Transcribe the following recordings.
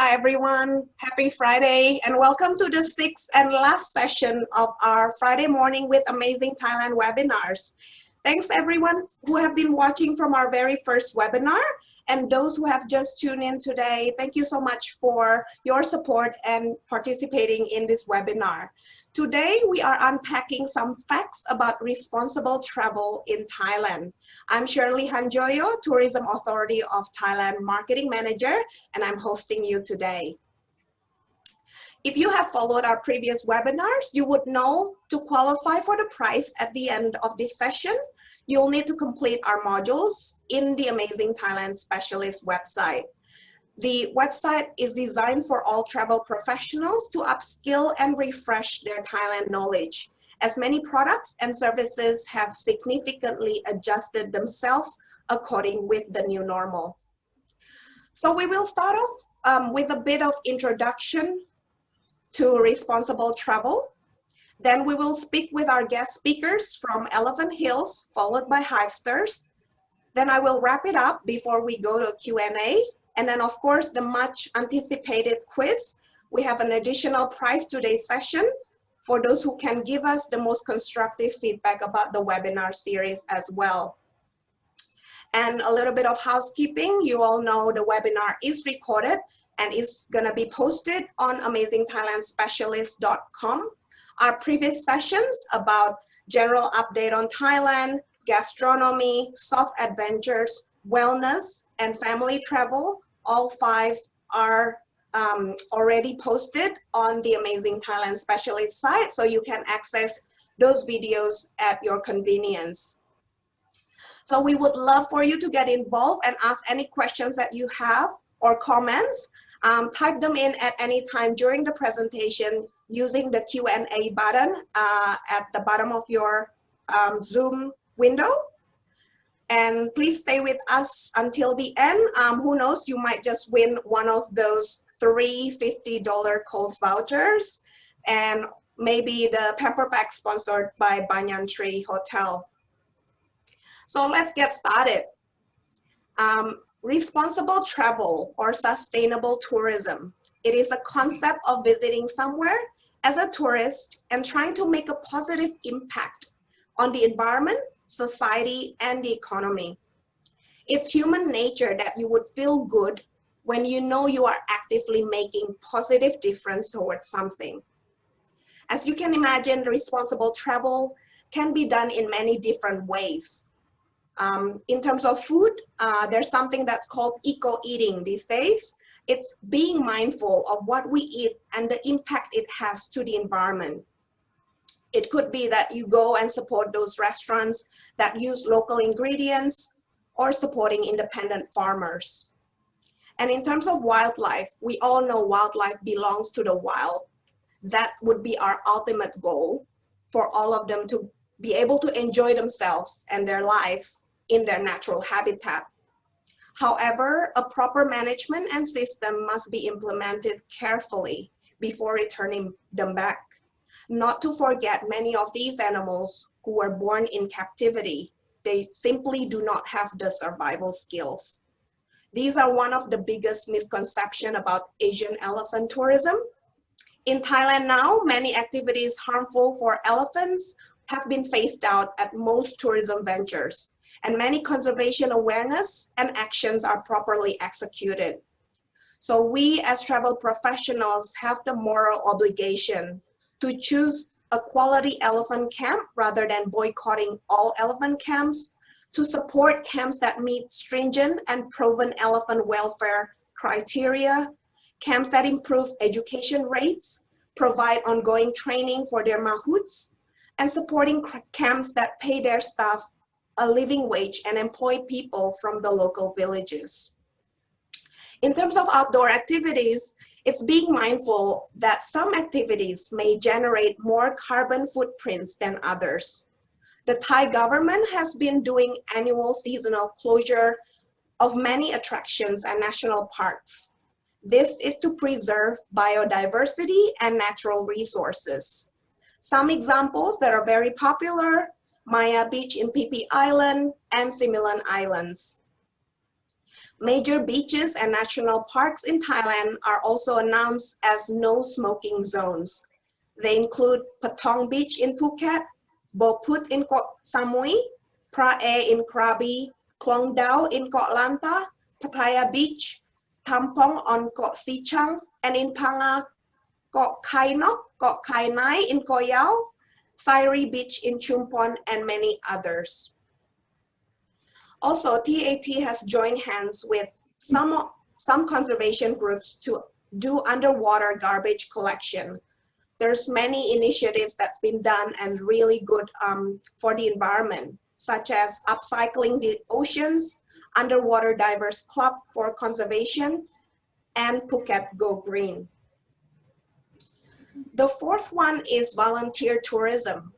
Aloha everyone, happy Friday and welcome to the sixth and last session of our Friday Morning with Amazing Thailand webinars. Thanks everyone who have been watching from our very first webinar and those who have just tuned in today. Thank you so much for your support and participating in this webinar. Today we are unpacking some facts about responsible travel in Thailand. I'm Sherly Handjojo, Tourism Authority of Thailand Marketing Manager, and I'm hosting you today. If you have followed our previous webinars, you would know to qualify for the prize at the end of this session, you'll need to complete our modules in the Amazing Thailand Specialist website. The website is designed for all travel professionals to upskill and refresh their Thailand knowledge, as many products and services have significantly adjusted themselves according with the new normal. So we will start off with a bit of introduction to responsible travel. Then we will speak with our guest speakers from Elephant Hills, followed by Hivesters. Then I will wrap it up before we go to Q&A. And then of course, the much anticipated quiz. We have an additional prize today's session for those who can give us the most constructive feedback about the webinar series as well. And a little bit of housekeeping. You all know the webinar is recorded and is gonna be posted on amazingthailandspecialist.com. Our previous sessions about general update on Thailand, gastronomy, soft adventures, wellness, and family travel, all 5 are already posted on the Amazing Thailand Specialist site, so you can access those videos at your convenience. So we would love for you to get involved and ask any questions that you have or comments. Type them in at any time during the presentation using the Q&A button at the bottom of your Zoom window. And please stay with us until the end. Who knows, you might just win one of those 3 $50 Coles vouchers and maybe the Pamper Pack sponsored by Banyan Tree Hotel. So let's get started. Responsible travel or sustainable tourism. It is a concept of visiting somewhere as a tourist and trying to make a positive impact on the environment, society, and the economy. It's human nature that you would feel good when you know you are actively making positive difference towards something. As you can imagine, responsible travel can be done in many different ways. In terms of food, there's something that's called eco-eating these days. It's being mindful of what we eat and the impact it has to the environment. It could be that you go and support those restaurants that use local ingredients or supporting independent farmers. And in terms of wildlife, we all know wildlife belongs to the wild. That would be our ultimate goal for all of them to be able to enjoy themselves and their lives in their natural habitat. However, a proper management and system must be implemented carefully before returning them back. Not to forget, many of these animals who were born in captivity, they simply do not have the survival skills. These are one of the biggest misconceptions about Asian elephant tourism. In Thailand now, many activities harmful for elephants have been phased out at most tourism ventures, and many conservation awareness and actions are properly executed. So we as travel professionals have the moral obligation to choose a quality elephant camp rather than boycotting all elephant camps, to support camps that meet stringent and proven elephant welfare criteria, camps that improve education rates, provide ongoing training for their mahouts, and supporting camps that pay their staff a living wage and employ people from the local villages. In terms of outdoor activities, it's being mindful that some activities may generate more carbon footprints than others. The Thai government has been doing annual seasonal closure of many attractions and national parks. This is to preserve biodiversity and natural resources. Some examples that are very popular: Maya Beach in Phi Phi Island and Similan Islands. Major beaches and national parks in Thailand are also announced as no smoking zones. They include Patong Beach in Phuket, Boput in Koh Samui, Prae in Krabi, Klong Dao in Koh Lanta, Pattaya Beach, Tampong on Koh Sichang, and in Phang Koh Khai Nok, Koh Khai Nai in Koh Yao, Sairi Beach in Chumpon, and many others. Also, TAT has joined hands with some conservation groups to do underwater garbage collection. There's many initiatives that's been done and really good for the environment, such as upcycling the oceans, Underwater Divers Club for conservation, and Phuket Go Green. The fourth one is volunteer tourism.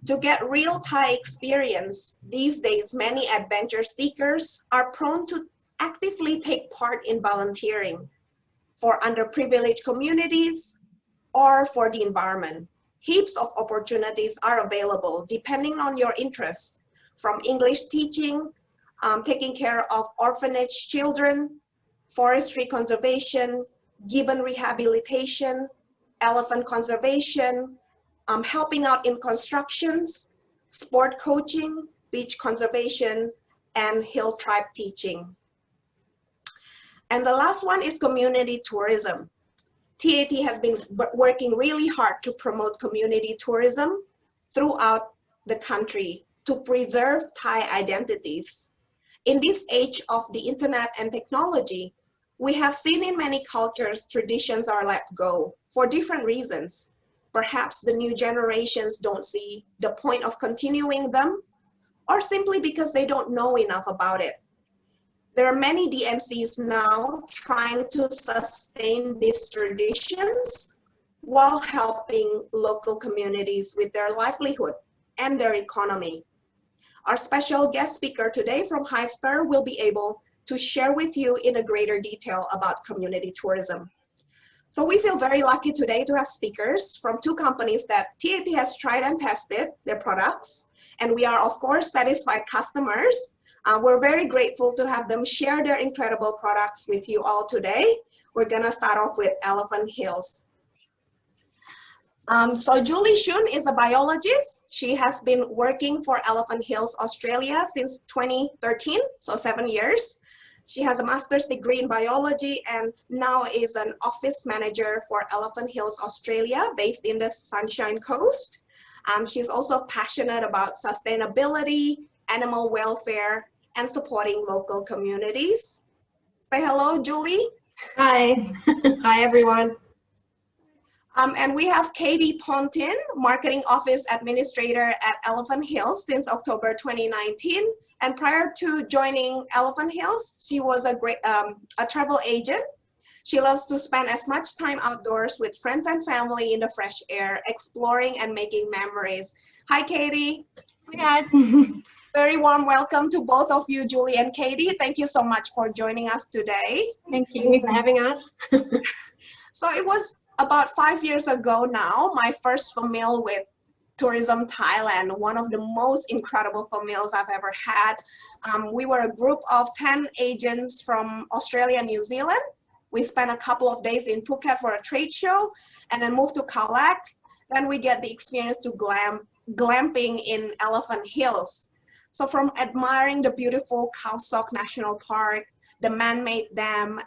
To get real Thai experience, these days many adventure seekers are prone to actively take part in volunteering for underprivileged communities or for the environment. Heaps of opportunities are available depending on your interest, from English teaching, taking care of orphanage children, forestry conservation, gibbon rehabilitation, elephant conservation, helping out in constructions, sport coaching, beach conservation, and hill tribe teaching. And the last one is community tourism. TAT has been working really hard to promote community tourism throughout the country to preserve Thai identities. In this age of the internet and technology, we have seen in many cultures traditions are let go for different reasons. Perhaps the new generations don't see the point of continuing them, or simply because they don't know enough about it. There are many DMCs now trying to sustain these traditions while helping local communities with their livelihood and their economy. Our special guest speaker today from Hivesters will be able to share with you in a greater detail about community tourism. So we feel very lucky today to have speakers from two companies that TAT has tried and tested their products, and we are of course satisfied customers. We're very grateful to have them share their incredible products with you all today. We're gonna start off with Elephant Hills. So Julie Schoen is a biologist. She has been working for Elephant Hills Australia since 2013, so 7 years. She has a master's degree in biology and now is an office manager for Elephant Hills Australia based in the Sunshine Coast. She's also passionate about sustainability, animal welfare, and supporting local communities. Say hello, Julie. Hi. Hi, everyone. And we have Katie Pontin, Marketing Office Administrator at Elephant Hills since October 2019. And prior to joining Elephant Hills, she was a travel agent. She loves to spend as much time outdoors with friends and family in the fresh air, exploring and making memories. Hi, Katie. Hi, guys. Very warm welcome to both of you, Julie and Katie. Thank you so much for joining us today. Thank you for having us. So it was about 5 years ago now, my first meal with Tourism Thailand, one of the most incredible meals I've ever had. We were a group of 10 agents from Australia and New Zealand. We spent a couple of days in Phuket for a trade show and then moved to Khao Lak. Then we get the experience to glamping in Elephant Hills. So from admiring the beautiful Khao Sok National Park, the man-made dam,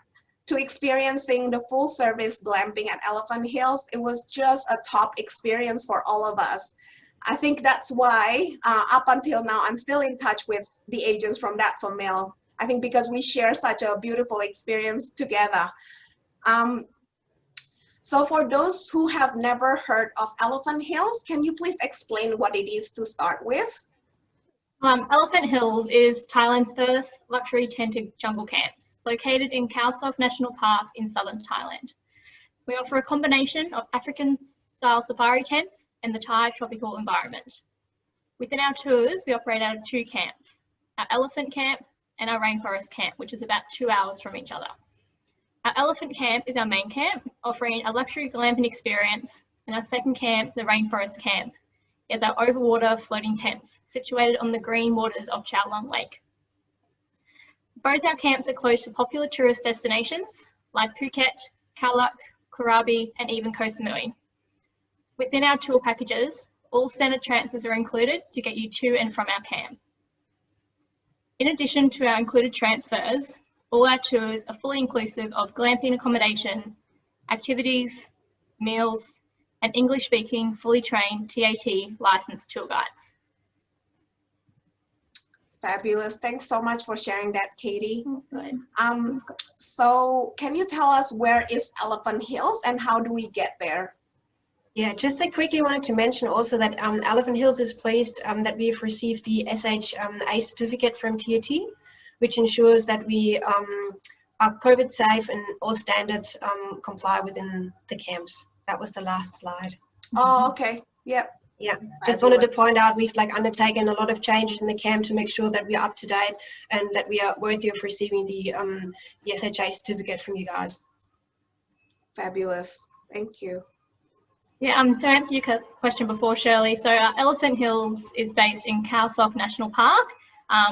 to experiencing the full service glamping at Elephant Hills, it was just a top experience for all of us. I think that's why up until now, I'm still in touch with the agents from that family. I think because we share such a beautiful experience together. So for those who have never heard of Elephant Hills, can you please explain what it is to start with? Elephant Hills is Thailand's first luxury tented jungle camps, located in Khao Sok National Park in southern Thailand. We offer a combination of African-style safari tents and the Thai tropical environment. Within our tours, we operate out of two camps, our elephant camp and our rainforest camp, which is about 2 hours from each other. Our elephant camp is our main camp, offering a luxury glamping experience, and our second camp, the rainforest camp, is our overwater floating tents, situated on the green waters of Chao Long Lake. Both our camps are close to popular tourist destinations like Phuket, Khao, Krabi, and even Koh Samui. Within our tour packages, all standard transfers are included to get you to and from our camp. In addition to our included transfers, all our tours are fully inclusive of glamping accommodation, activities, meals, and English-speaking, fully trained TAT licensed tour guides. Fabulous. Thanks so much for sharing that, Katie. Good. So can you tell us where is Elephant Hills and how do we get there? Yeah, just I quickly wanted to mention also that Elephant Hills is pleased that we've received the SHA certificate from TAT, which ensures that we are COVID safe and all standards comply within the camps. That was the last slide. Oh, okay. Yep. Yeah, just wanted to point out we've undertaken a lot of changes in the camp to make sure that we are up to date and that we are worthy of receiving the SHA certificate from you guys. Fabulous. Thank you. Yeah, to answer your question before, Shirley, so Elephant Hills is based in Khao National Park,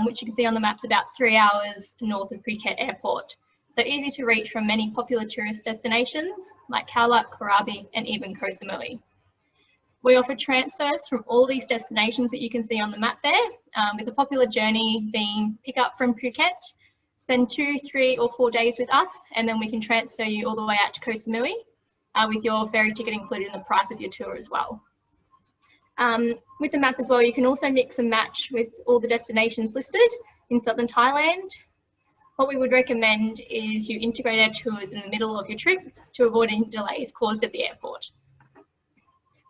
which you can see on the maps about 3 hours north of Phuket Airport. So easy to reach from many popular tourist destinations like Khao, Krabi, and even Koh Samui. We offer transfers from all these destinations that you can see on the map there, with a popular journey being pick up from Phuket, spend 2, 3 or 4 days with us, and then we can transfer you all the way out to Koh Samui with your ferry ticket included in the price of your tour as well. With the map as well, you can also mix and match with all the destinations listed in southern Thailand. What we would recommend is you integrate our tours in the middle of your trip to avoid any delays caused at the airport.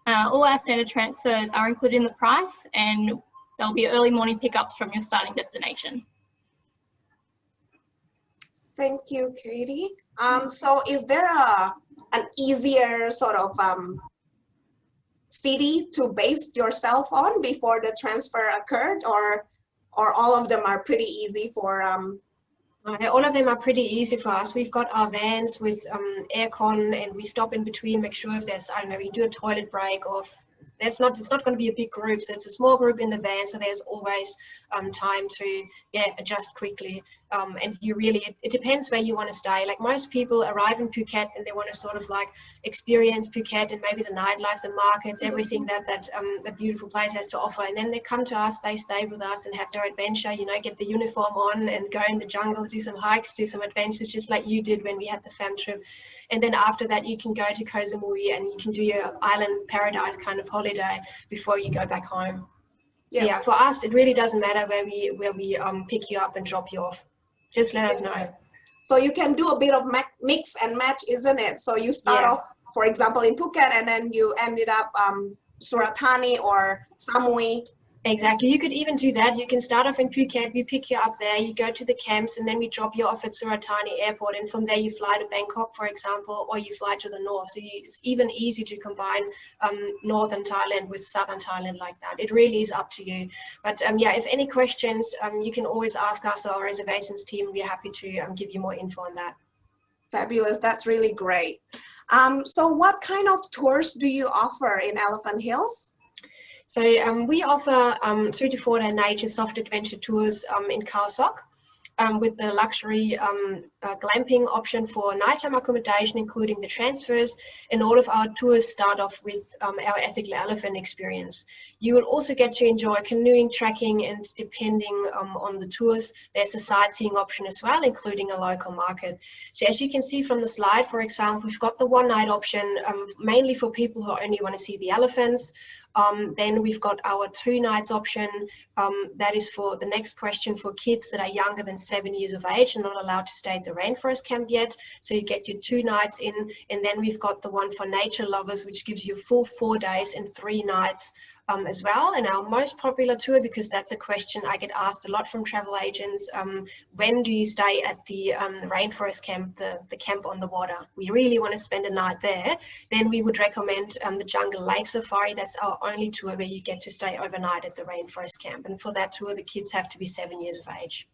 All our standard transfers are included in the price and there'll be early morning pickups from your starting destination. Thank you, Katie. So is there an easier sort of city to base yourself on before the transfer occurred, or all of them are pretty easy for all of them are pretty easy for us. We've got our vans with aircon, and we stop in between, make sure if there's, I don't know, we do a toilet break, or if it's not going to be a big group, so it's a small group in the van, so there's always time to adjust quickly. And you really, it depends where you want to stay. Like most people arrive in Phuket and they want to sort of like experience Phuket and maybe the nightlife, the markets, everything that a beautiful place has to offer. And then they come to us, they stay with us and have their adventure, you know, get the uniform on and go in the jungle, do some hikes, do some adventures, just like you did when we had the fam trip. And then after that, you can go to Koh Samui and you can do your island paradise kind of holiday before you go back home. So yeah, for us, it really doesn't matter where we pick you up and drop you off. Just let us know. So you can do a bit of mix and match, isn't it? So you start off, for example, in Phuket, and then you ended up Surat Thani or Samui. Exactly. You could even do that. You can start off in Phuket, we pick you up there, you go to the camps, and then we drop you off at Surat Thani Airport, and from there you fly to Bangkok, for example, or you fly to the north. So it's even easy to combine northern Thailand with southern Thailand like that. It really is up to you. But yeah, if any questions, you can always ask us or our reservations team. We're happy to give you more info on that. Fabulous. That's really great. So what kind of tours do you offer in Elephant Hills? So we offer 3 to 4 day nature soft adventure tours in Khao with the luxury glamping option for nighttime accommodation, including the transfers, and all of our tours start off with our ethical elephant experience. You will also get to enjoy canoeing, trekking, and depending on the tours, there's a sightseeing option as well, including a local market. So as you can see from the slide, for example, we've got the 1 night option, mainly for people who only want to see the elephants. Then we've got our 2 nights option. That is for the next question for kids that are younger than 7 years of age and not allowed to stay at the rainforest camp yet. So you get your 2 nights in, and then we've got the one for nature lovers, which gives you full 4 days and 3 nights as well. And our most popular tour, because that's a question I get asked a lot from travel agents, when do you stay at the rainforest camp, the camp on the water? We really want to spend a night there. Then we would recommend the Jungle Lake Safari. That's our only tour where you get to stay overnight at the rainforest camp. And for that tour, the kids have to be 7 years of age.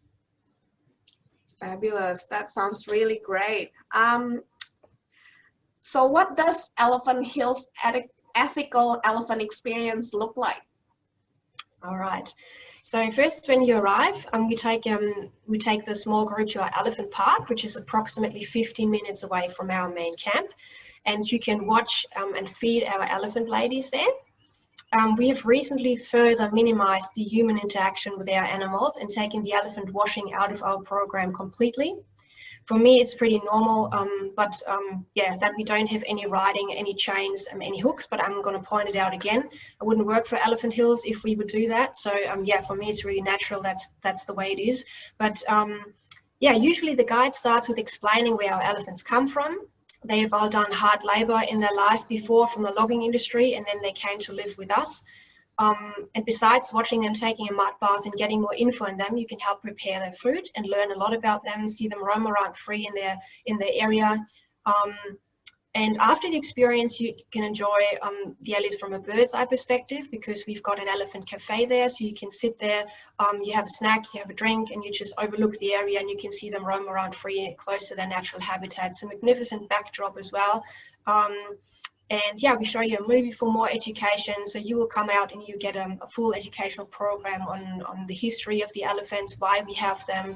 Fabulous. That sounds really great. So what does Elephant Hills ethical elephant experience look like? All right. So first, when you arrive, we take the small group to our elephant park, which is approximately 15 minutes away from our main camp, and you can watch and feed our elephant ladies there. We have recently further minimized the human interaction with our animals and taken the elephant washing out of our program completely. For me, it's pretty normal, yeah, that we don't have any riding, any chains, any hooks, but I'm going to point it out again. It wouldn't work for Elephant Hills if we would do that. So yeah, for me, it's really natural. That's the way it is. But yeah, usually the guide starts with explaining where our elephants come from. They have all done hard labor in their life before from the logging industry, and then they came to live with us. And besides watching them taking a mud bath and getting more info on them, you can help prepare their food and learn a lot about them, see them roam around free in their area. And after the experience, you can enjoy the Ellies from a bird's eye perspective, because we've got an elephant cafe there, so you can sit there, you have a snack, you have a drink, and you just overlook the area and you can see them roam around free, close to their natural habitat. It's a magnificent backdrop as well. And yeah, we show you a movie for more education. So you will come out and you get a full educational program on the history of the elephants, why we have them,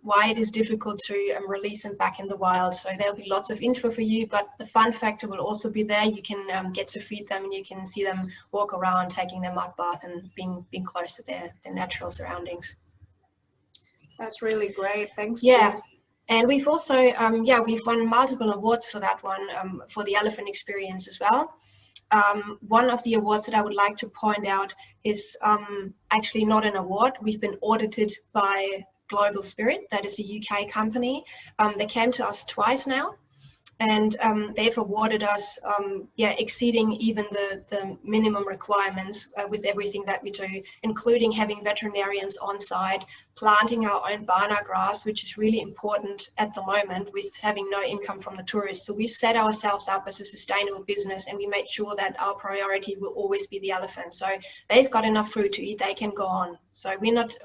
why it is difficult to release them back in the wild. So there'll be lots of info for you, but the fun factor will also be there. You can get to feed them and you can see them walk around, taking their mud bath and being close to their natural surroundings. That's really great. Thanks. Yeah. Jill. And we've also, yeah, we've won multiple awards for that one, for the elephant experience as well. One of the awards that I would like to point out is actually not an award. We've been audited by Global Spirit, that is a UK company. They came to us twice now, and they've awarded us, yeah, exceeding even the minimum requirements with everything that we do, including having veterinarians on site, planting our own bana grass, which is really important at the moment with having no income from the tourists. So we've set ourselves up as a sustainable business, and we made sure that our priority will always be the elephant. So they've got enough food to eat, they can go on. So we're not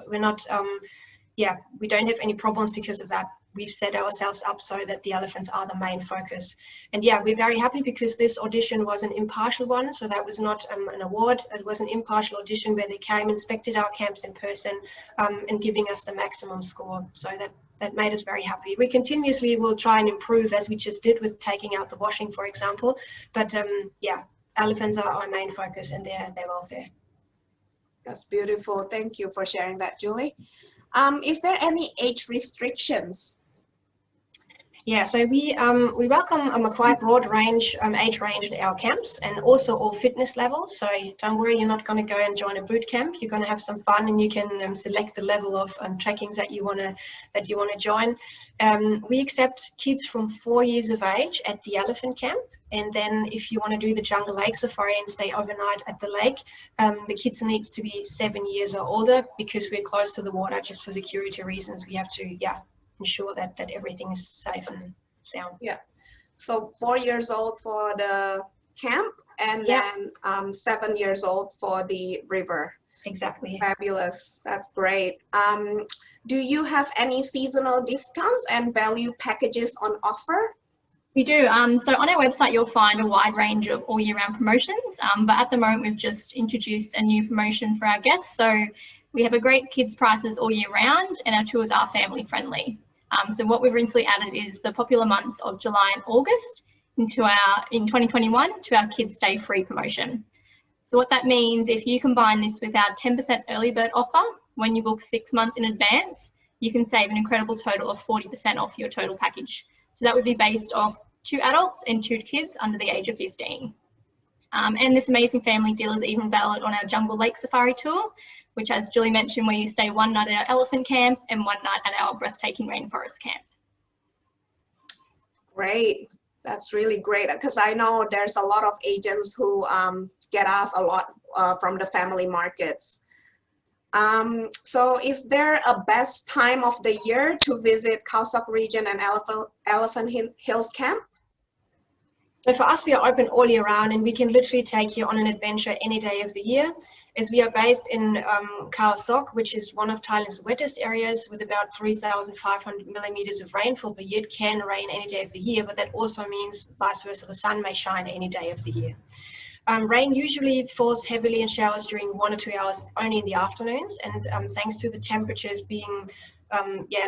yeah, we don't have any problems because of that. We've set ourselves up so that the elephants are the main focus. And yeah, we're very happy because this audition was an impartial one. So that was not an award. It was an impartial audition where they came, inspected our camps in person, and giving us the maximum score. So that made us very happy. We continuously will try and improve, as we just did with taking out the washing, for example. But yeah, elephants are our main focus and their welfare. That's beautiful. Thank you for sharing that, Julie. Is there any age restrictions? Yeah, so we welcome a quite broad range, age range at our camps, and also all fitness levels. So don't worry, you're not going to go and join a boot camp. You're going to have some fun, and you can select the level of trekkings that you want to join. We accept kids from 4 years of age at the elephant camp. And then if you want to do the jungle lake safari and stay overnight at the lake, the kids needs to be 7 years or older, because we're close to the water. Just for security reasons, we have to, yeah, ensure that everything is safe and sound. Yeah. So 4 years old for the camp, and then 7 years old for the river. Exactly. Fabulous. That's great. Do you have any seasonal discounts and value packages on offer? We do. So on our website, you'll find a wide range of all year round promotions. But at the moment, we've just introduced a new promotion for our guests. So we have a great kids prices all year round, and our tours are family friendly. So what we've recently added is the popular months of July and August in 2021 to our kids stay free promotion. So what that means, if you combine this with our 10% early bird offer, when you book 6 months in advance, you can save an incredible total of 40% off your total package. So that would be based off 2 adults and 2 kids under the age of 15. And this amazing family deal is even valid on our Jungle Lake Safari tour, which, as Julie mentioned, where you stay 1 night at our elephant camp and 1 night at our breathtaking rainforest camp. Great. That's really great, because I know there's a lot of agents who get asked a lot from the family markets. So is there a best time of the year to visit Khao Sok region and Elephant Hills camp? So for us, we are open all year round, and we can literally take you on an adventure any day of the year, as we are based in Khao Sok, which is one of Thailand's wettest areas with about 3,500 millimeters of rainfall per year. It can rain any day of the year, but that also means vice versa, the sun may shine any day of the year. Rain usually falls heavily in showers during 1 or 2 hours only in the afternoons, and thanks to the temperatures being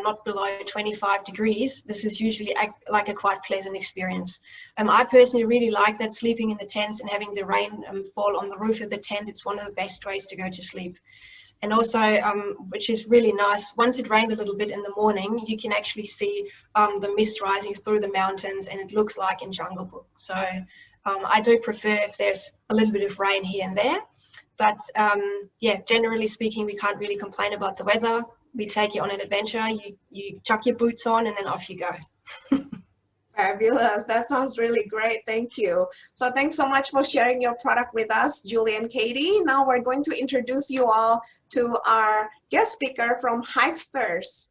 not below 25 degrees, this is usually like a quite pleasant experience. I personally really like that, sleeping in the tents and having the rain fall on the roof of the tent. It's one of the best ways to go to sleep. And also, which is really nice, once it rained a little bit in the morning, you can actually see the mist rising through the mountains, and it looks like in Jungle Book. So I do prefer if there's a little bit of rain here and there. But generally speaking, we can't really complain about the weather. We take you on an adventure, you chuck your boots on, and then off you go. Fabulous. That sounds really great. Thank you. So thanks so much for sharing your product with us, Julie and Katie. Now we're going to introduce you all to our guest speaker from Hivesters.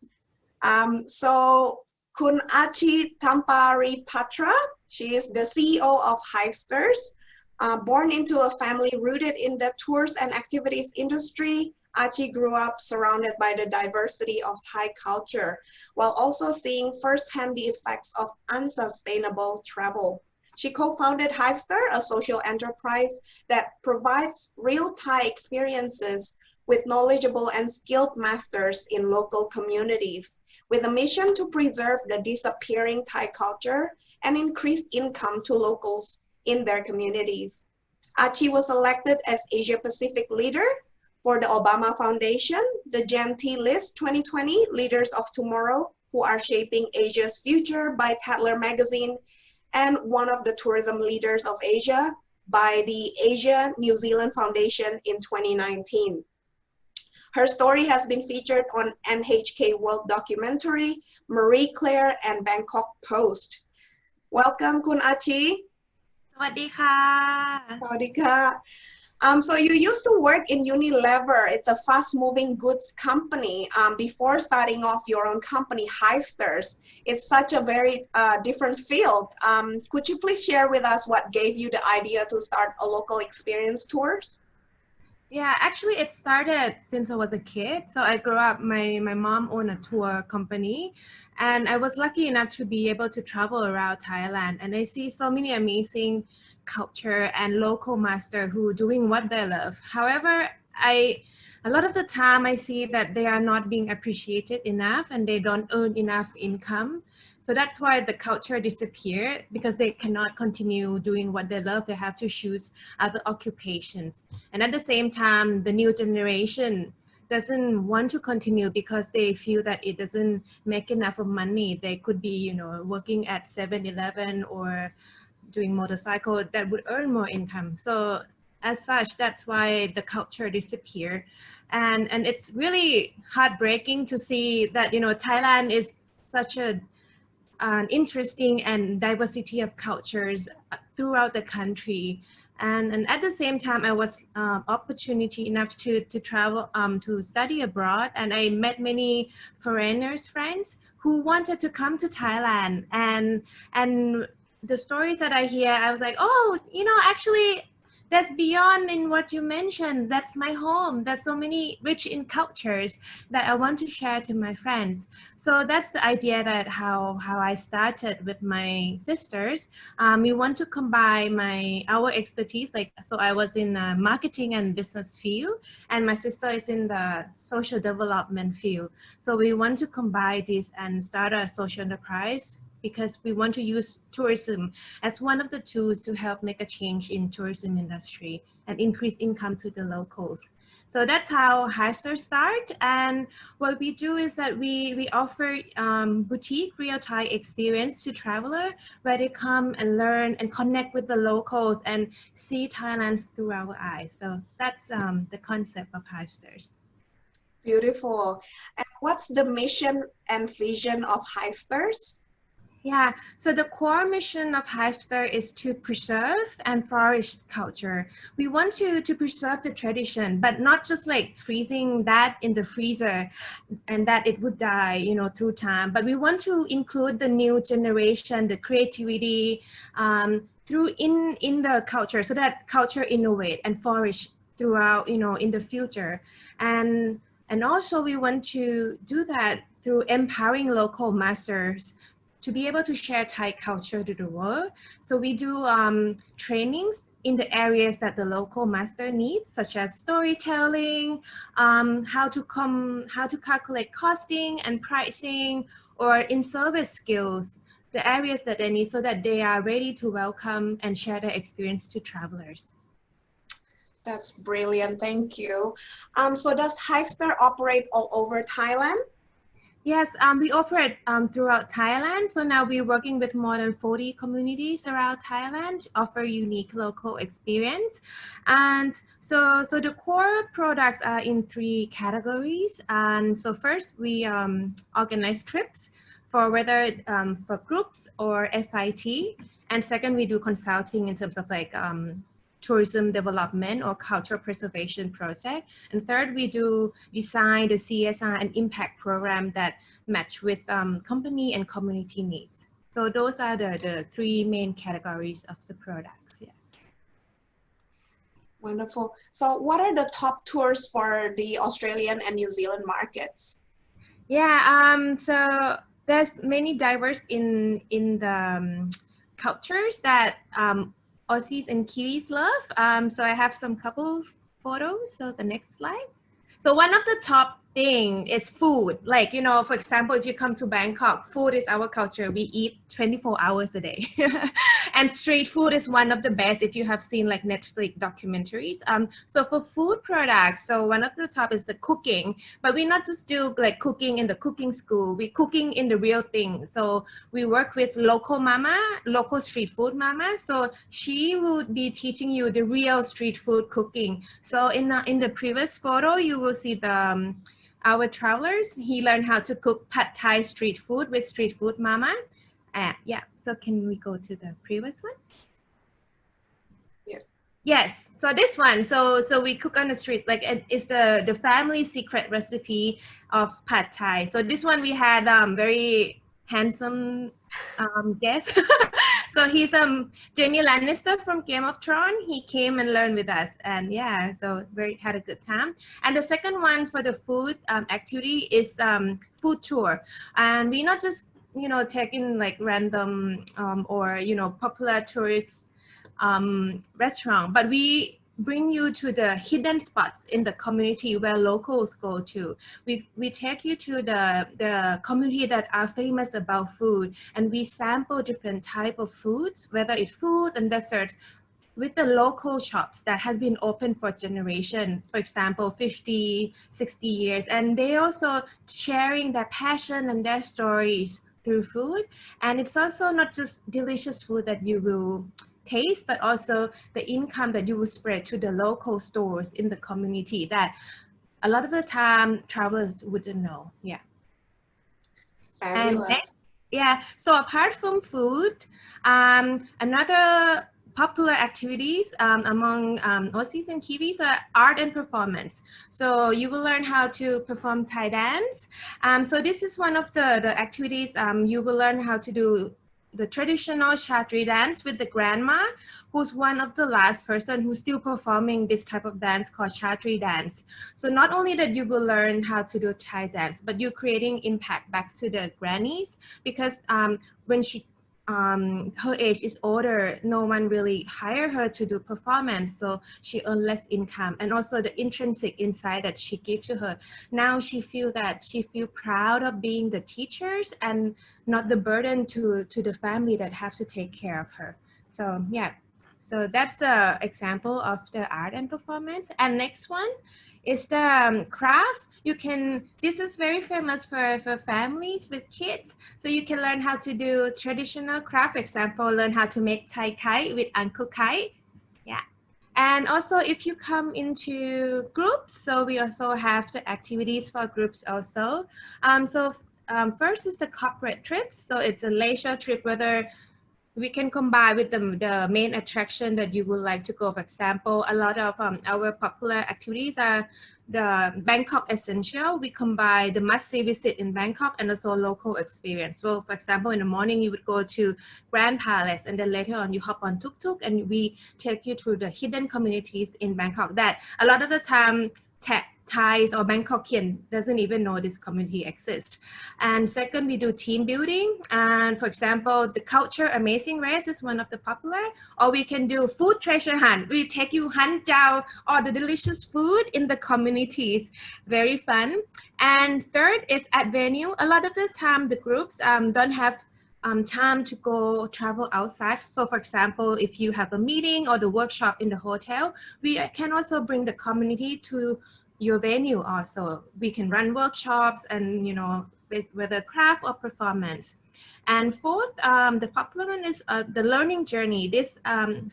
So Kun Achi Thamparipattra, she is the CEO of Hivesters. Born into a family rooted in the tours and activities industry, Achi grew up surrounded by the diversity of Thai culture, while also seeing firsthand the effects of unsustainable travel. She co-founded Hivesters, a social enterprise that provides real Thai experiences with knowledgeable and skilled masters in local communities, with a mission to preserve the disappearing Thai culture and increase income to locals in their communities. Achi was elected as Asia Pacific Leader for the Obama Foundation, the Gen T List 2020 Leaders of Tomorrow Who Are Shaping Asia's Future by TAT Magazine, and one of the tourism leaders of Asia by the Asia New Zealand Foundation in 2019. Her story has been featured on NHK World Documentary, Marie Claire, and Bangkok Post. Welcome, Kun Achi. สวัสดีค่ะ Sawadika. So you used to work in Unilever. It's a fast-moving goods company. Before starting off your own company, Hivesters, it's such a very different field. Could you please share with us what gave you the idea to start a local experience tours? Yeah, actually it started since I was a kid. So I grew up, my mom owned a tour company, and I was lucky enough to be able to travel around Thailand, and I see so many amazing culture and local master who doing what they love. However, a lot of the time I see that they are not being appreciated enough and they don't earn enough income. So that's why the culture disappeared, because they cannot continue doing what they love. They have to choose other occupations. And at the same time, the new generation doesn't want to continue because they feel that it doesn't make enough of money. They could be, working at 7-Eleven or doing motorcycle that would earn more income. So as such, that's why the culture disappeared. And it's really heartbreaking to see that, Thailand is such an interesting and diversity of cultures throughout the country. And at the same time, I was opportunity enough to travel, to study abroad. And I met many foreigners, friends who wanted to come to Thailand. And the stories that I hear, I was like, oh, actually, that's beyond in what you mentioned. That's my home. There's so many rich in cultures that I want to share to my friends. So that's the idea that how I started with my sisters. We want to combine our expertise. So I was in marketing and business field, and my sister is in the social development field. So we want to combine this and start a social enterprise, because we want to use tourism as one of the tools to help make a change in tourism industry and increase income to the locals. So that's how Hivesters start. And what we do is that we offer boutique real Thai experience to traveler, where they come and learn and connect with the locals and see Thailand through our eyes. So that's the concept of Hivesters. Beautiful. And what's the mission and vision of Hivesters? Yeah, so the core mission of Hivesters is to preserve and flourish culture. We want to preserve the tradition, but not just like freezing that in the freezer and that it would die, through time. But we want to include the new generation, the creativity through in the culture, so that culture innovate and flourish throughout, in the future. And also we want to do that through empowering local masters to be able to share Thai culture to the world. So we do trainings in the areas that the local master needs, such as storytelling, how to calculate costing and pricing, or in-service skills, the areas that they need, so that they are ready to welcome and share their experience to travelers. That's brilliant, thank you. So does Hivesters operate all over Thailand? Yes, we operate throughout Thailand. So now we're working with more than 40 communities around Thailand to offer unique local experience. And so the core products are in 3 categories. And so first we organize trips for whether for groups or FIT. And second, we do consulting in terms of like tourism development or cultural preservation project. And third, we do design the CSR and impact program that match with company and community needs. So those are the 3 main categories of the products. Yeah. Wonderful. So what are the top tours for the Australian and New Zealand markets? Yeah, so there's many diverse in the cultures that Aussies and Kiwis love. So I have some couple photos. So the next slide. So one of the top thing is food. Like, you know, for example, if you come to Bangkok, food is our culture. We eat 24 hours a day. And street food is one of the best if you have seen like Netflix documentaries. So for food products, so one of the top is the cooking, but we not just do like cooking in the cooking school, we cooking in the real thing. So we work with local mama, local street food mama. So she would be teaching you the real street food cooking. So in the previous photo, you will see the our travelers, he learned how to cook pad Thai street food with street food mama. Yeah, so can we go to the previous one? Yes. Yes, so this one, so we cook on the streets, like it's the family secret recipe of pad Thai. So this one we had very handsome guest. So he's Jamie Lannister from Game of Thrones. He came and learned with us, and yeah, so had a good time. And the second one for the food activity is food tour, and we not just taking like random or popular tourist restaurant, but we bring you to the hidden spots in the community where locals go to. We take you to the community that are famous about food, and we sample different type of foods, whether it's food and desserts, with the local shops that has been open for generations, for example, 50, 60 years. And they also sharing their passion and their stories through food. And it's also not just delicious food that you will taste, but also the income that you will spread to the local stores in the community that a lot of the time travelers wouldn't know. Yeah. Fabulous. And next, yeah, so apart from food, another popular activities among Aussies and Kiwis are art and performance. So you will learn how to perform Thai dance. So this is one of the activities. You will learn how to do the traditional Chatri dance with the grandma, who's one of the last person who's still performing this type of dance called Chatri dance. So not only that you will learn how to do Thai dance, but you're creating impact back to the grannies, because when she her age is older, no one really hire her to do performance, so she earn less income. And also the intrinsic insight that she gives to her, now she feel proud of being the teachers and not the burden to the family that have to take care of her. So yeah, so that's the example of the art and performance. And next one is the craft. This is very famous for families with kids. So you can learn how to do traditional craft. For example, learn how to make Thai kite with Uncle Kite. Yeah. And also if you come into groups, so we also have the activities for groups also. First is the corporate trips. So it's a leisure trip, whether we can combine with the main attraction that you would like to go. For example, a lot of our popular activities are the Bangkok Essential. We combine the must-see visit in Bangkok and also local experience. Well, for example, in the morning you would go to Grand Palace, and then later on you hop on tuk-tuk and we take you through the hidden communities in Bangkok that a lot of the time Thais or Bangkokian doesn't even know this community exists. And second, we do team building. And for example, the culture amazing race is one of the popular. Or we can do food treasure hunt. We take you hunt down all the delicious food in the communities. Very fun. And third is at venue. A lot of the time, the groups don't have time to go travel outside. So for example, if you have a meeting or the workshop in the hotel, we can also bring the community to your venue also. We can run workshops and, you know, whether craft or performance. And fourth, the popular one is the learning journey. This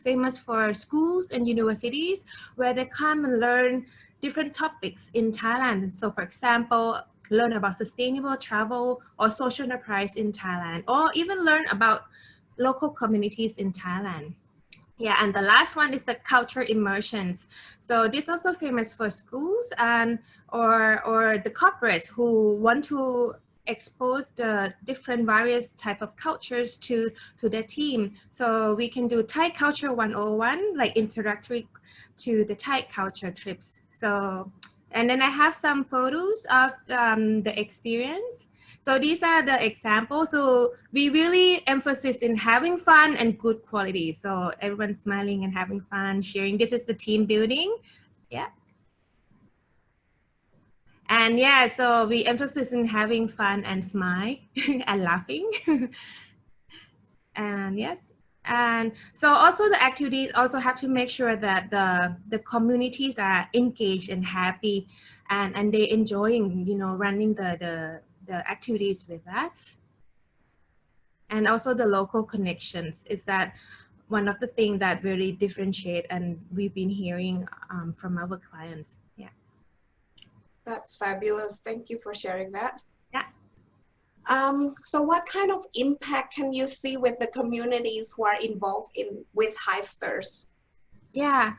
famous for schools and universities where they come and learn different topics in Thailand. So for example, learn about sustainable travel or social enterprise in Thailand, or even learn about local communities in Thailand. Yeah, and the last one is the culture immersions. So this also famous for schools and or the corporates who want to expose the different various type of cultures to their team. So we can do Thai culture 101, like introductory to the Thai culture trips. So, and then I have some photos of the experience. So these are the examples. So we really emphasize in having fun and good quality. So everyone's smiling and having fun, sharing. This is the team building. Yeah. And yeah, so we emphasize in having fun and smile and laughing. And yes. And so also the activities also have to make sure that the communities are engaged and happy and they enjoying, you know, running the activities with us. And also the local connections is that one of the things that really differentiate and we've been hearing from our clients. Yeah. That's fabulous. Thank you for sharing that. Yeah. So what kind of impact can you see with the communities who are involved with Hivesters? Yeah,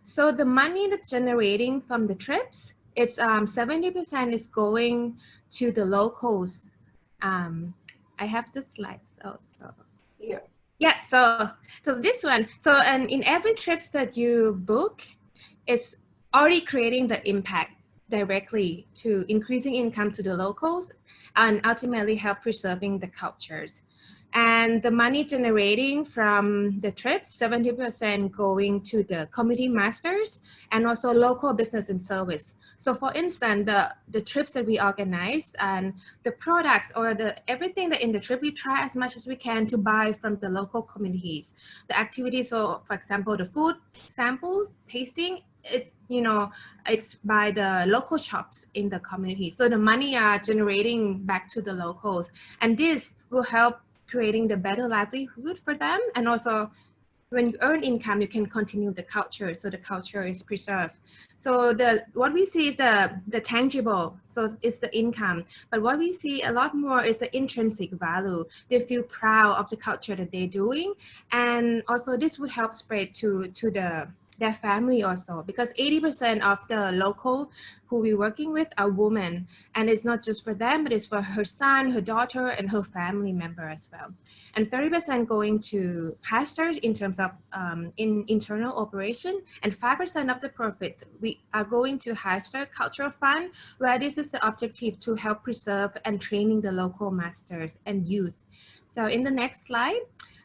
so the money that's generating from the trips, it's 70% is going to the locals. I have the slides also. Yeah. Yeah, so this one, so and in every trips that you book, it's already creating the impact directly to increasing income to the locals and ultimately help preserving the cultures. And the money generating from the trips, 70% going to the community masters and also local business and service. So for instance, the trips that we organize and the products or everything that in the trip, we try as much as we can to buy from the local communities. The activities, so for example, the food sample tasting, it's, you know, it's by the local shops in the community. So the money are generating back to the locals. And this will help creating the better livelihood for them. And also when you earn income, you can continue the culture. So the culture is preserved. So what we see is the tangible, so it's the income. But what we see a lot more is the intrinsic value. They feel proud of the culture that they're doing. And also this would help spread to their family also, because 80% of the local who we're working with are women. And it's not just for them, but it's for her son, her daughter, and her family member as well. And 30% going to Hivesters in terms of in internal operation, and 5% of the profits we are going to Hivesters Cultural Fund, where this is the objective to help preserve and training the local masters and youth. So in the next slide.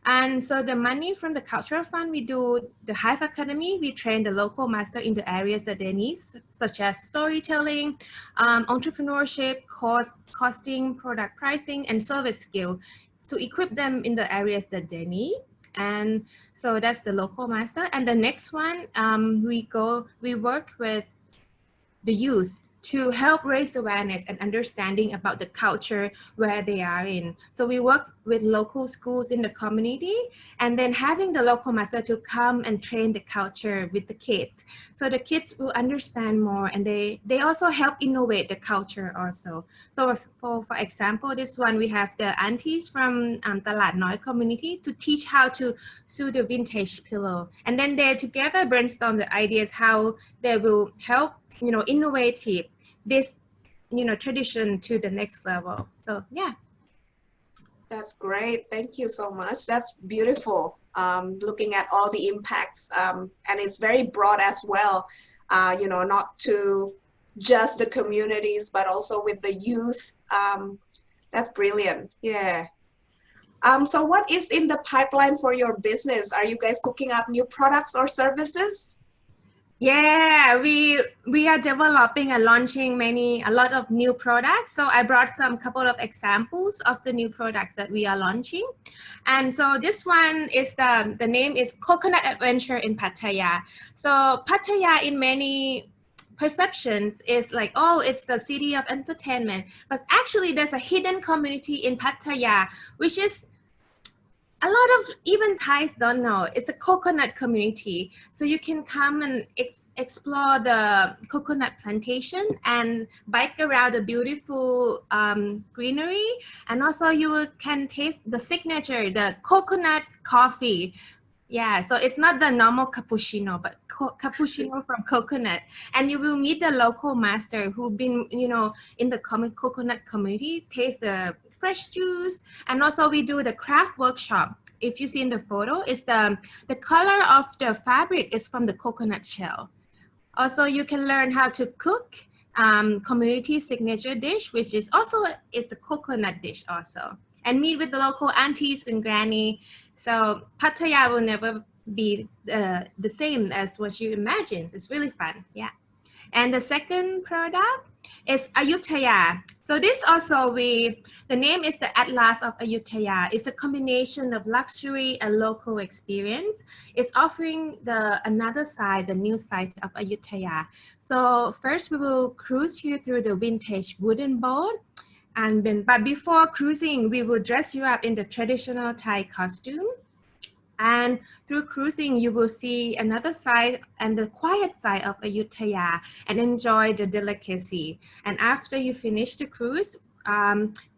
And so the money from the cultural fund, we do the Hive Academy. We train the local master in the areas that they need, such as storytelling, entrepreneurship, costing, product pricing, and service skill to equip them in the areas that they need. And so that's the local master. And the next one, we work with the youth to help raise awareness and understanding about the culture where they are in. So we work with local schools in the community, and then having the local master to come and train the culture with the kids. So the kids will understand more, and they also help innovate the culture also. So for example, this one, we have the aunties from Talat Noi community to teach how to sew the vintage pillow. And then they together brainstorm the ideas how they will help, you know, innovative this, you know, tradition to the next level. So yeah. That's great. Thank you so much. That's beautiful. Looking at all the impacts, and it's very broad as well. You know, not to just the communities, but also with the youth. That's brilliant. Yeah. So what is in the pipeline for your business? Are you guys cooking up new products or services? Yeah, we are developing and launching a lot of new products. So I brought some couple of examples of the new products that we are launching. And so this one is the name is Coconut Adventure in Pattaya. So Pattaya in many perceptions is like, oh, it's the city of entertainment. But actually there's a hidden community in Pattaya, which is a lot of even Thais don't know. It's a coconut community. So you can come and explore the coconut plantation and bike around the beautiful greenery. And also you can taste the signature, the coconut coffee. Yeah, so it's not the normal cappuccino, but cappuccino from coconut. And you will meet the local master who've been, in the coconut community, taste the fresh juice. And also we do the craft workshop. If you see in the photo, it's the color of the fabric is from the coconut shell. Also, you can learn how to cook community signature dish, which is the coconut dish also. And meet with the local aunties and granny. So Pattaya will never be the same as what you imagine. It's really fun, yeah. And the second product is Ayutthaya. So this also the name is the Atlas of Ayutthaya. It's a combination of luxury and local experience. It's offering another side, the new side of Ayutthaya. So first we will cruise you through the vintage wooden boat. But before cruising, we will dress you up in the traditional Thai costume. And through cruising, you will see another side and the quiet side of Ayutthaya and enjoy the delicacy. And after you finish the cruise,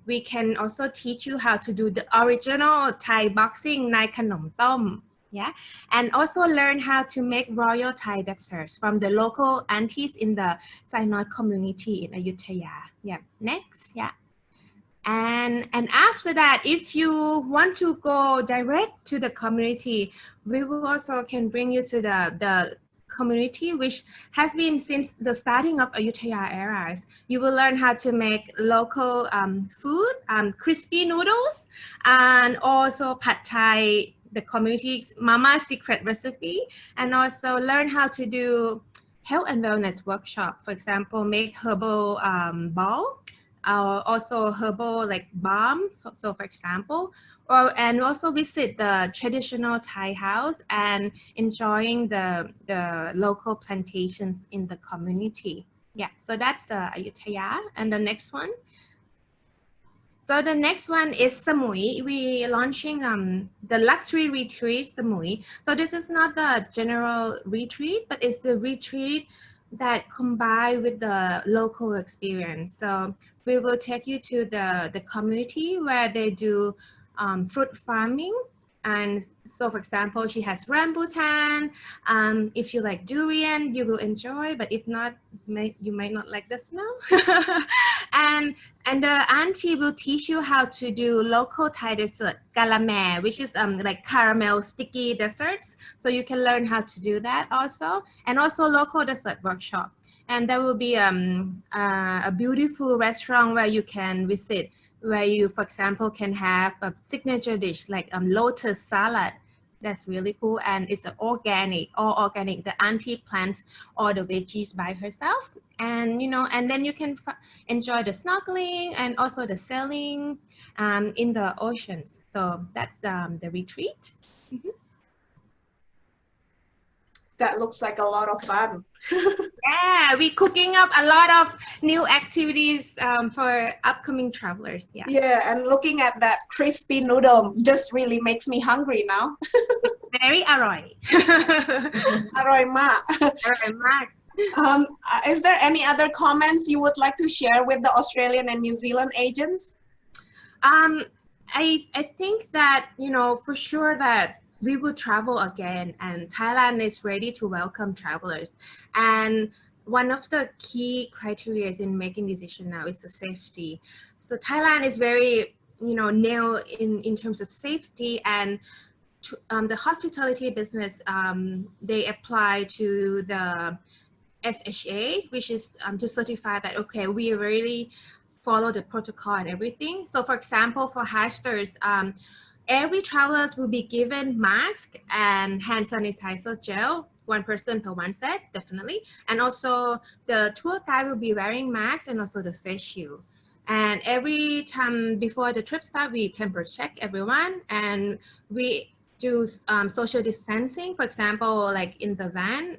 we can also teach you how to do the original Thai boxing Nai Khanom Tom. Yeah, and also learn how to make royal Thai desserts from the local aunties in the Sainoi community in Ayutthaya. Yeah, next, yeah. And after that, if you want to go direct to the community, we will also can bring you to the community, which has been since the starting of Ayutthaya eras. You will learn how to make local food, crispy noodles, and also pad Thai, the community's mama's secret recipe, and also learn how to do health and wellness workshop. For example, make herbal ball. Also herbal like balm, so for example, and also visit the traditional Thai house and enjoying the local plantations in the community. Yeah, so that's the Ayutthaya. And the next one. So the next one is Samui. We launching the luxury retreat Samui. So this is not the general retreat, but it's the retreat that combine with the local experience. So we will take you to the community where they do fruit farming. And so, for example, she has rambutan. If you like durian, you will enjoy, but if not, you might not like the smell. and the auntie will teach you how to do local Thai dessert, galamay, which is like caramel sticky desserts. So you can learn how to do that also. And also local dessert workshop. And there will be a beautiful restaurant where you can visit, where you, for example, can have a signature dish like lotus salad. That's really cool. And it's all organic. The auntie plants all the veggies by herself. And, and then you can enjoy the snorkeling and also the sailing in the oceans. So that's the retreat. Mm-hmm. That looks like a lot of fun. Yeah, we're cooking up a lot of new activities for upcoming travelers. Yeah. Yeah, and looking at that crispy noodle just really makes me hungry now. Very aroy. Aroy ma. Aroy ma. Is there any other comments you would like to share with the Australian and New Zealand agents? I think that, for sure that we will travel again, and Thailand is ready to welcome travelers. And one of the key criteria in making decision now is the safety. So Thailand is very, nailed in terms of safety, and the hospitality business, they apply to the SHA, which is to certify that, okay, we really follow the protocol and everything. So for example, for Hivesters, every travelers will be given mask and hand sanitizer gel, one person per one set, definitely. And also the tour guide will be wearing masks and also the face shield. And every time before the trip start, we temperature check everyone, and we do social distancing. For example, like in the van,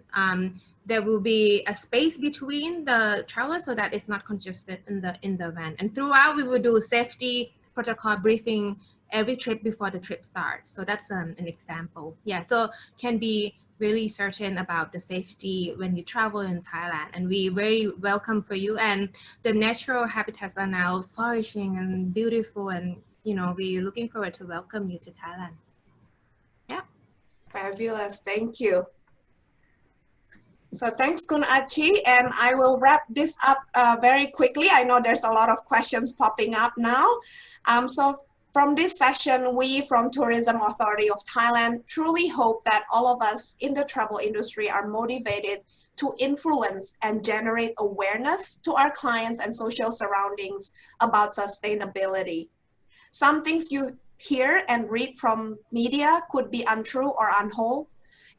there will be a space between the travelers so that it's not congested in the van. And throughout, we will do safety protocol briefing every trip before the trip starts. So that's an example. Yeah, so can be really certain about the safety when you travel in Thailand, and we very welcome for you. And the natural habitats are now flourishing and beautiful, and we're looking forward to welcome you to Thailand. Yeah. Fabulous, thank you. So thanks, Kun Achi, and I will wrap this up very quickly. I know there's a lot of questions popping up now. So from this session, we from Tourism Authority of Thailand truly hope that all of us in the travel industry are motivated to influence and generate awareness to our clients and social surroundings about sustainability. Some things you hear and read from media could be untrue or unwhole.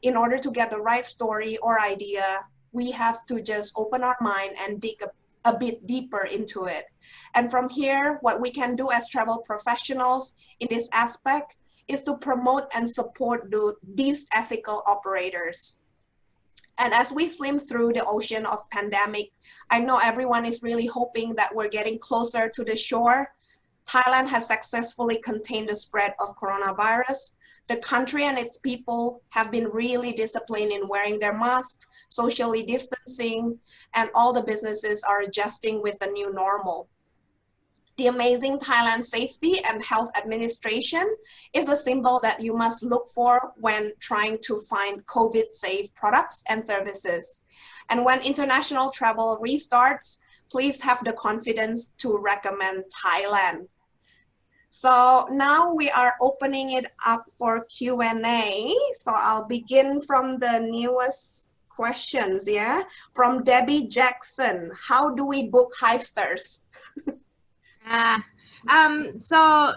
In order to get the right story or idea, we have to just open our mind and dig a bit deeper into it. And from here, what we can do as travel professionals in this aspect is to promote and support these ethical operators. And as we swim through the ocean of pandemic, I know everyone is really hoping that we're getting closer to the shore. Thailand has successfully contained the spread of coronavirus. The country and its people have been really disciplined in wearing their masks, socially distancing, and all the businesses are adjusting with the new normal. The amazing Thailand Safety and Health Administration is a symbol that you must look for when trying to find COVID-safe products and services. And when international travel restarts, please have the confidence to recommend Thailand. So now we are opening it up for Q&A. So I'll begin from the newest questions, yeah? From Debbie Jackson, how do we book Hivesters? So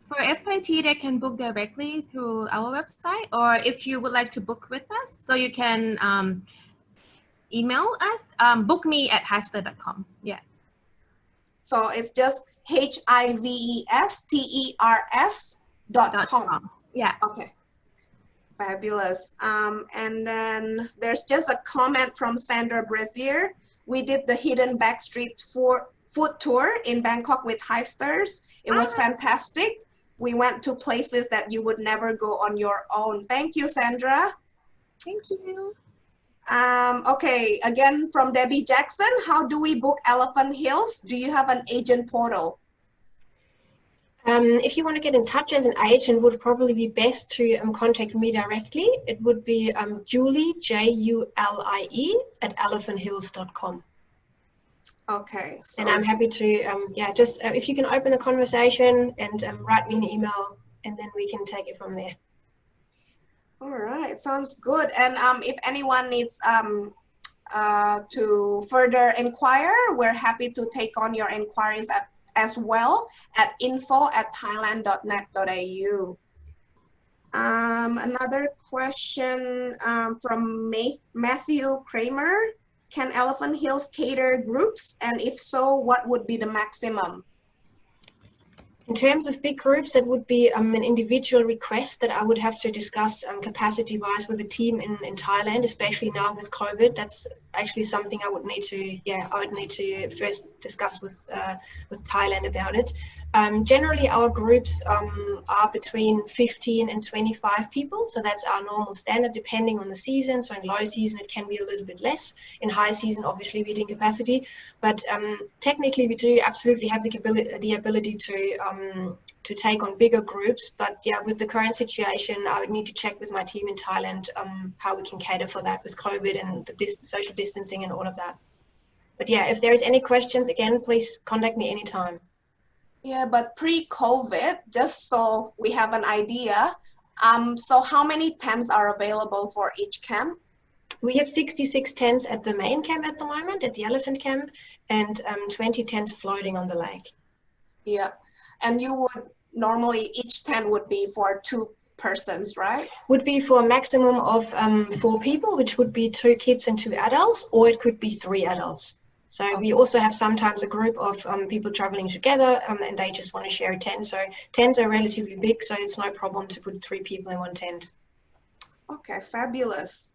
for FIT, they can book directly through our website, or if you would like to book with us, so you can email us, book me at hivesters.com. Yeah. So it's just HIVESTERS.com. Yeah. Okay. Fabulous. And then there's just a comment from Sandra Brazier. We did the Hidden Backstreet food tour in Bangkok with Hivesters. It was fantastic. We went to places that you would never go on your own. Thank you, Sandra. Thank you. Okay, again from Debbie Jackson, how do we book Elephant Hills? Do you have an agent portal? If you want to get in touch as an agent, would probably be best to contact me directly. It would be Julie, Julie, at elephanthills.com. Okay. So and I'm happy to, if you can open a conversation and write me an email, and then we can take it from there. All right, sounds good. And if anyone needs to further inquire, we're happy to take on your inquiries as well at info@thailand.net.au. Another question from Matthew Kramer. Can Elephant Hills cater groups? And if so, what would be the maximum? In terms of big groups, that would be an individual request that I would have to discuss capacity-wise with the team in Thailand, especially now with COVID. That's actually something I would need to, first discuss with Thailand about it. Generally, our groups are between 15 and 25 people, so that's our normal standard, depending on the season. So in low season, it can be a little bit less. In high season, obviously, we do capacity, but technically, we do absolutely have the ability to take on bigger groups. But yeah, with the current situation, I would need to check with my team in Thailand how we can cater for that with COVID and the social distancing and all of that. But yeah, if there's any questions, again, please contact me anytime. Yeah, but pre-COVID, just so we have an idea, so how many tents are available for each camp? We have 66 tents at the main camp at the moment, at the elephant camp, and 20 tents floating on the lake. Yeah, and you would normally, each tent would be for 2 persons, right? Would be for a maximum of 4 people, which would be 2 kids and 2 adults, or it could be 3 adults. So we also have sometimes a group of people traveling together and they just want to share a tent. So tents are relatively big, so it's no problem to put 3 people in one tent. Okay, fabulous.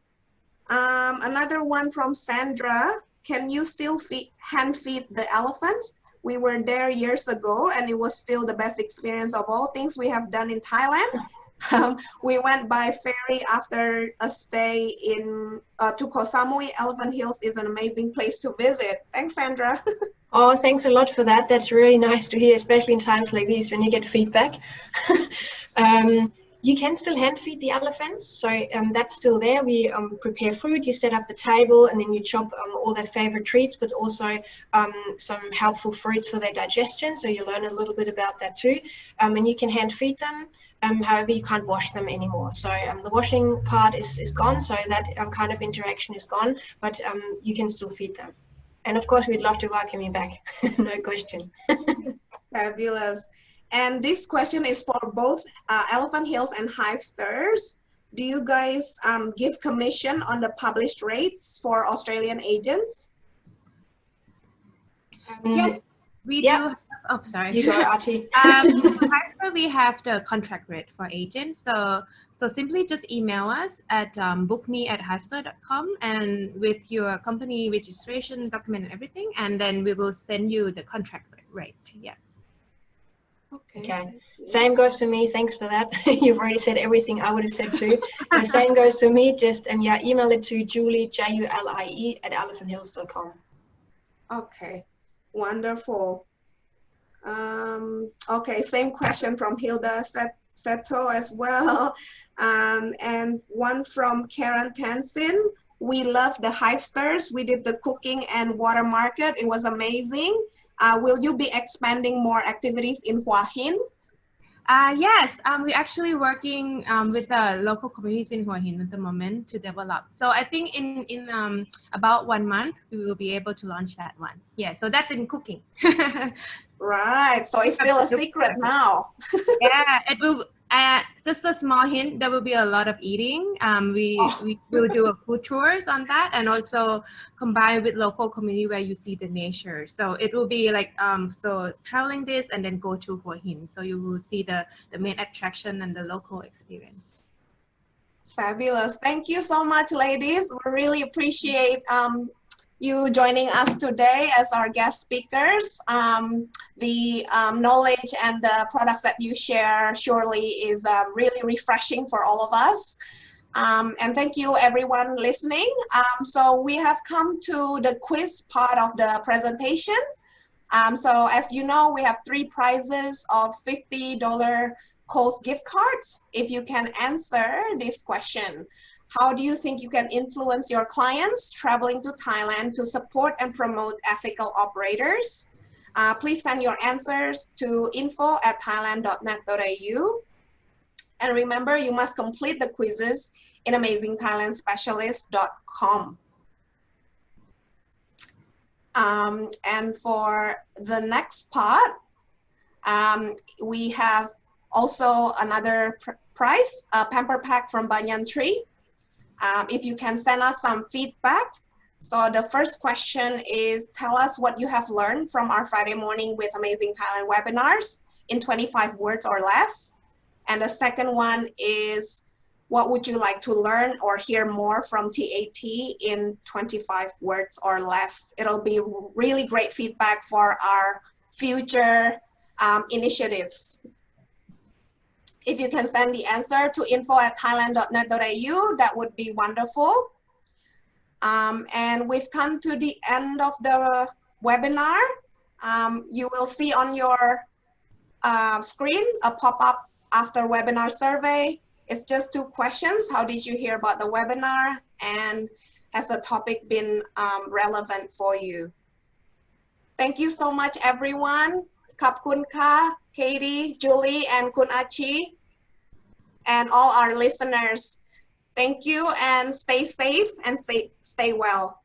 Another one from Sandra. Can you still hand feed the elephants? We were there years ago and it was still the best experience of all things we have done in Thailand. We went by ferry after a stay in to Koh Samui. Elephant Hills is an amazing place to visit. Thanks, Sandra. Oh, thanks a lot for that. That's really nice to hear, especially in times like these when you get feedback. You can still hand feed the elephants, so that's still there. We prepare food, you set up the table, and then you chop all their favorite treats, but also some helpful fruits for their digestion, so you learn a little bit about that too. And you can hand feed them, however you can't wash them anymore. So the washing part is gone, so that kind of interaction is gone, but you can still feed them. And of course, we'd love to welcome you back, no question. Fabulous. And this question is for both Elephant Hills and Hivesters. Do you guys give commission on the published rates for Australian agents? Yes, we do. Oh, sorry. You go, Achi. Hivester, we have the contract rate for agents. So simply just email us at bookme@hivester.com and with your company registration document and everything, and then we will send you the contract rate. Yeah. Okay. Same goes for me. Thanks for that. You've already said everything I would have said too. So same goes to me. Just email it to Julie, Julie @elephanthills.com. Okay, wonderful. Okay, same question from Hilda Seto as well. And one from Karen Tansin. We love the Hivesters. We did the cooking and water market. It was amazing. Will you be expanding more activities in Hua Hin? Yes, we're actually working with the local communities in Hua Hin at the moment to develop. So I think in about 1 month, we will be able to launch that one. Yeah, so that's in cooking. Right, so it's still a secret now. Yeah, it will. Just a small hint, there will be a lot of eating. We will do a food tours on that and also combine with local community where you see the nature. So it will be like, so traveling this and then go to Hua Hin. So you will see the main attraction and the local experience. Fabulous. Thank you so much, ladies. We really appreciate you joining us today as our guest speakers. The knowledge and the products that you share surely is really refreshing for all of us. And thank you everyone listening. So we have come to the quiz part of the presentation. So as you know, we have 3 prizes of $50 Kohl's gift cards. If you can answer this question, how do you think you can influence your clients traveling to Thailand to support and promote ethical operators? Please send your answers to info@thailand.net.au. And remember, you must complete the quizzes in amazingthailandspecialist.com. And for the next part, we have also another prize, a pamper pack from Banyan Tree. If you can send us some feedback. So the first question is, tell us what you have learned from our Friday morning with Amazing Thailand webinars in 25 words or less. And the second one is, what would you like to learn or hear more from TAT in 25 words or less? It'll be really great feedback for our future initiatives. If you can send the answer to info@thailand.net.au, that would be wonderful. And we've come to the end of the webinar. You will see on your screen a pop-up after webinar survey. It's just 2 questions. How did you hear about the webinar? And has the topic been relevant for you? Thank you so much, everyone. Khap kun ka, Katie, Julie, and Kun Achi, and all our listeners. Thank you and stay safe and stay well.